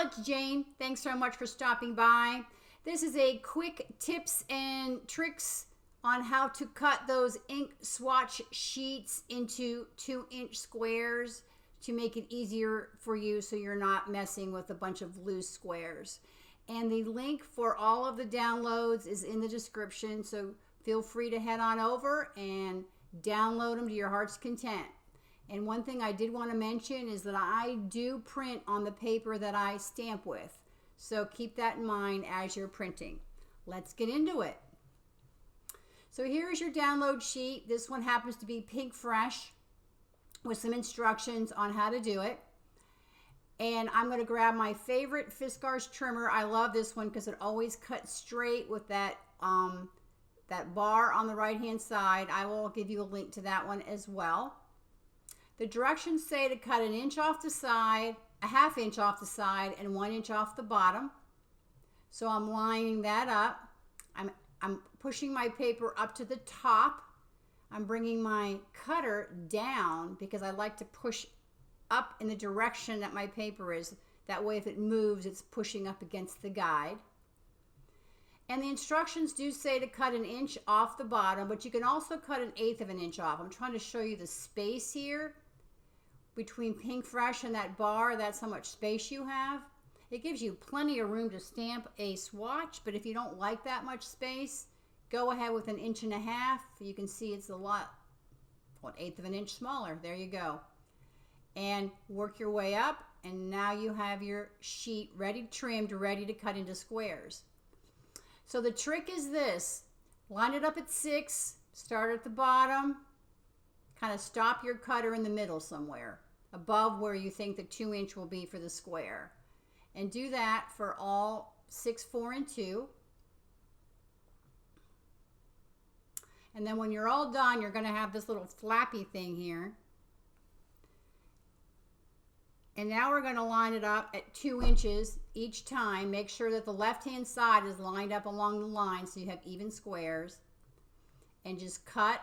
it's Jane. Thanks so much for stopping by. This is a quick tips and tricks on how to cut those ink swatch sheets into 2-inch squares to make it easier for you so you're not messing with a bunch of loose squares. And the link for all of the downloads is in the description, so feel free to head on over and download them to your heart's content. And one thing I did want to mention is that I do print on the paper that I stamp with. So keep that in mind as you're printing. Let's get into it. So here's your download sheet. This one happens to be Pink Fresh with some instructions on how to do it. And I'm going to grab my favorite Fiskars trimmer. I love this one because it always cuts straight with that bar on the right hand side. I will give you a link to that one as well. The directions say to cut 1 inch off the side, a 1/2 inch off the side, and 1 inch off the bottom. So I'm lining that up. I'm pushing my paper up to the top. I'm bringing my cutter down because I like to push up in the direction that my paper is. That way if it moves, it's pushing up against the guide. And the instructions do say to cut 1 inch off the bottom, but you can also cut 1/8 of an inch off. I'm trying to show you the space here between Pink Fresh and that bar. That's how much space you have. It gives you plenty of room to stamp a swatch, but if you don't like that much space, go ahead with 1.5 inches. You can see it's a lot, 1/8 of an inch smaller. There you go. And work your way up, and now you have your sheet ready trimmed, ready to cut into squares. So the trick is this: line it up at 6, start at the bottom, kind of stop your cutter in the middle somewhere above where you think the 2-inch will be for the square, and do that for all 6, 4, and 2. And then when you're all done, you're going to have this little flappy thing here. And now we're going to line it up at 2 inches each time. Make sure that the left-hand side is lined up along the line so you have even squares. And just cut.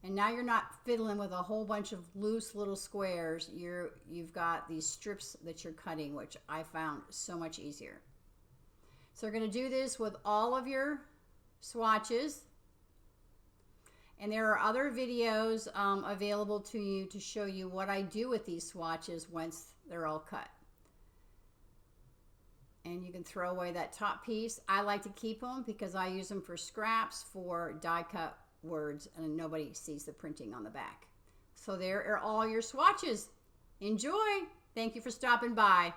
And now you're not fiddling with a whole bunch of loose little squares. You've got these strips that you're cutting, which I found so much easier. So we're going to do this with all of your swatches. And there are other videos available to you to show you what I do with these swatches once they're all cut. And you can throw away that top piece. I like to keep them because I use them for scraps, for die cut words, and nobody sees the printing on the back. So there are all your swatches. Enjoy. Thank you for stopping by.